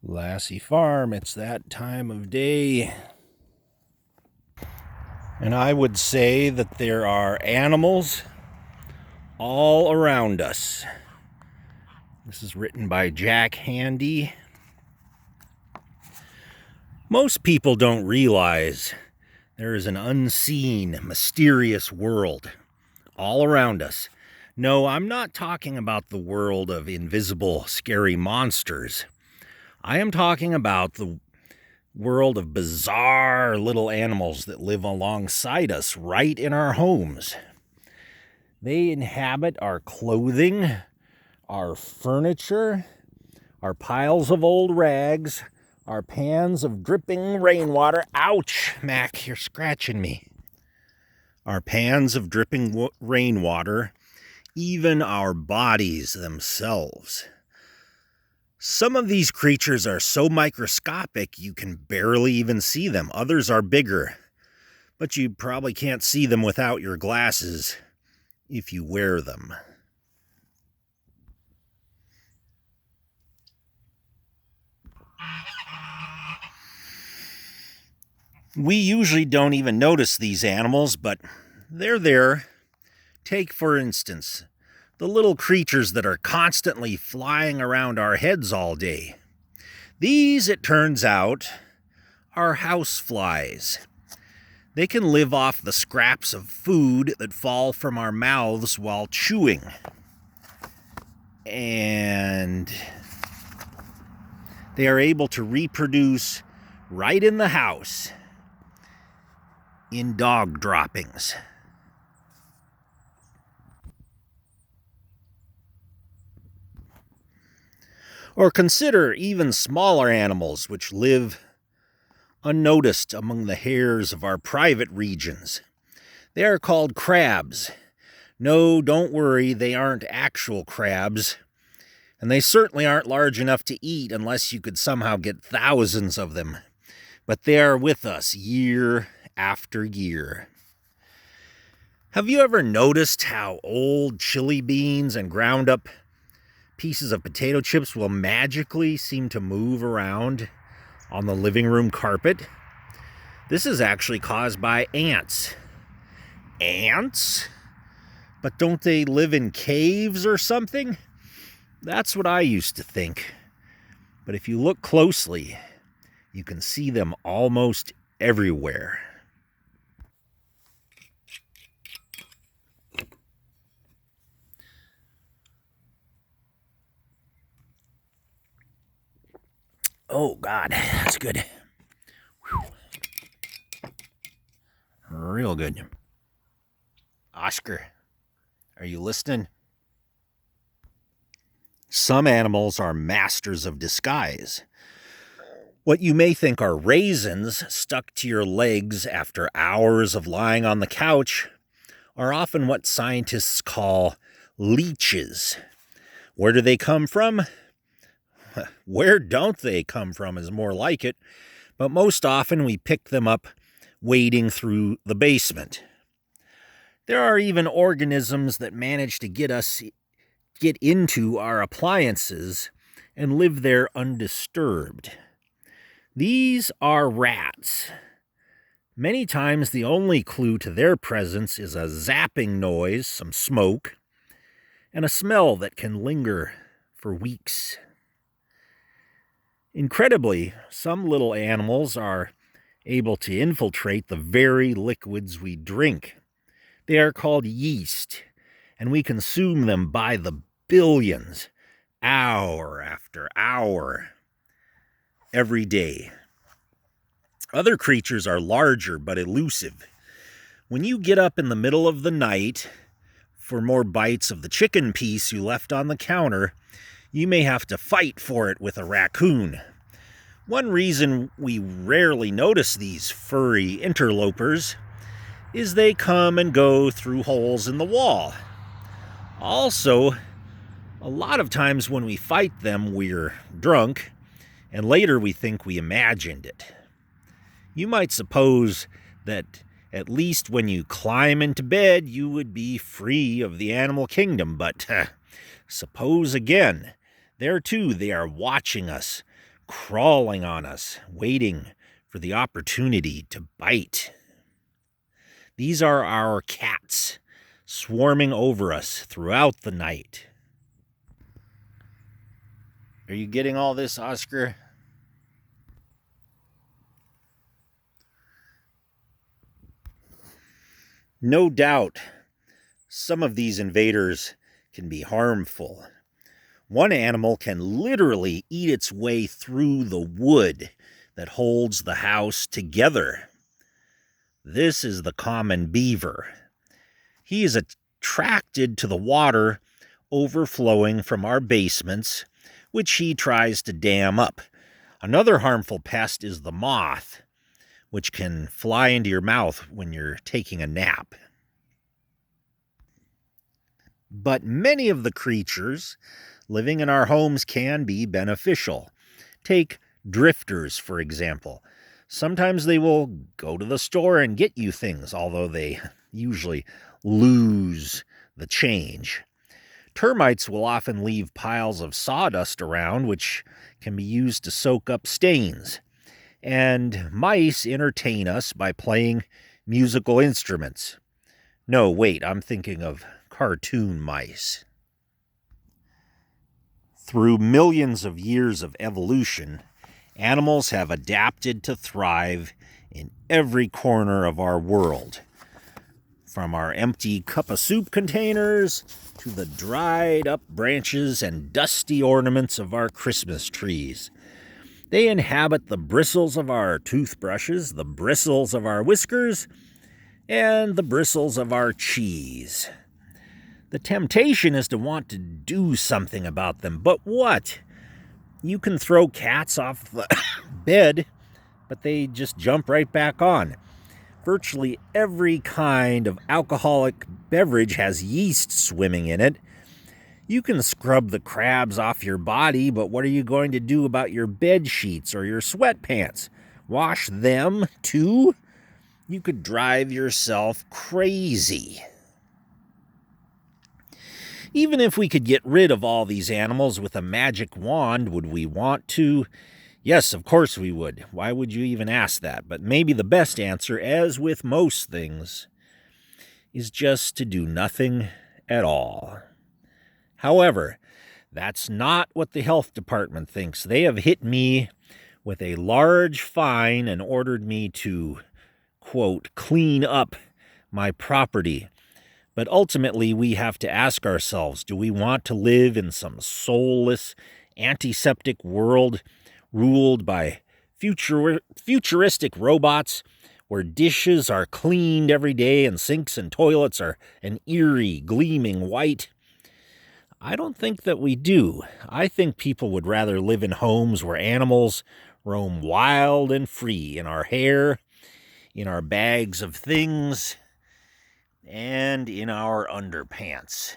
Lassie Farm, it's that time of day. And I would say that there are animals all around us. This is written by Jack Handey. Most people don't realize there is an unseen, mysterious world all around us. No, I'm not talking about the world of invisible, scary monsters. I am talking about the world of bizarre little animals that live alongside us right in our homes. They inhabit our clothing, our furniture, our piles of old rags, our pans of dripping rainwater. Ouch, Mac, you're scratching me. Our pans of dripping rainwater, even our bodies themselves. Some of these creatures are so microscopic you can barely even see them. Others are bigger, but you probably can't see them without your glasses if you wear them. We usually don't even notice these animals, but they're there. Take, for instance, the little creatures that are constantly flying around our heads all day. These, it turns out, are houseflies. They can live off the scraps of food that fall from our mouths while chewing. And they are able to reproduce right in the house in dog droppings. Or consider even smaller animals which live unnoticed among the hairs of our private regions. They are called crabs. No, don't worry, they aren't actual crabs. And they certainly aren't large enough to eat unless you could somehow get thousands of them. But they are with us year after year. Have you ever noticed how old chili beans and ground up pieces of potato chips will magically seem to move around on the living room carpet? This is actually caused by ants. Ants? But don't they live in caves or something? That's what I used to think. But if you look closely, you can see them almost everywhere. Oh, God, that's good. Whew. Real good. Oscar, are you listening? Some animals are masters of disguise. What you may think are raisins stuck to your legs after hours of lying on the couch are often what scientists call leeches. Where do they come from? Where don't they come from is more like it, but most often we pick them up wading through the basement. There are even organisms that manage to get into our appliances and live there undisturbed. These are rats. Many times the only clue to their presence is a zapping noise, some smoke, and a smell that can linger for weeks. Incredibly, some little animals are able to infiltrate the very liquids we drink. They are called yeast, and we consume them by the billions, hour after hour, every day. Other creatures are larger but elusive. When you get up in the middle of the night for more bites of the chicken piece you left on the counter, you may have to fight for it with a raccoon. One reason we rarely notice these furry interlopers is they come and go through holes in the wall. Also, a lot of times when we fight them, we're drunk, and later we think we imagined it. You might suppose that at least when you climb into bed, you would be free of the animal kingdom, but suppose again. There too, they are watching us, crawling on us, waiting for the opportunity to bite. These are our cats, swarming over us throughout the night. Are you getting all this, Oscar? No doubt, some of these invaders can be harmful. One animal can literally eat its way through the wood that holds the house together. This is the common beaver. He is attracted to the water overflowing from our basements, which he tries to dam up. Another harmful pest is the moth, which can fly into your mouth when you're taking a nap. But many of the creatures living in our homes can be beneficial. Take drifters, for example. Sometimes they will go to the store and get you things, although they usually lose the change. Termites will often leave piles of sawdust around, which can be used to soak up stains. And mice entertain us by playing musical instruments. No, wait, I'm thinking of cartoon mice. Through millions of years of evolution, animals have adapted to thrive in every corner of our world. From our empty cup of soup containers to the dried up branches and dusty ornaments of our Christmas trees. They inhabit the bristles of our toothbrushes, the bristles of our whiskers, and the bristles of our cheese. The temptation is to want to do something about them, but what? You can throw cats off the bed, but they just jump right back on. Virtually every kind of alcoholic beverage has yeast swimming in it. You can scrub the crabs off your body, but what are you going to do about your bed sheets or your sweatpants? Wash them too? You could drive yourself crazy. Even if we could get rid of all these animals with a magic wand, would we want to? Yes, of course we would. Why would you even ask that? But maybe the best answer, as with most things, is just to do nothing at all. However, that's not what the health department thinks. They have hit me with a large fine and ordered me to, quote, clean up my property. But ultimately, we have to ask ourselves, do we want to live in some soulless, antiseptic world ruled by futuristic robots where dishes are cleaned every day and sinks and toilets are an eerie, gleaming white? I don't think that we do. I think people would rather live in homes where animals roam wild and free in our hair, in our bags of things, and in our underpants.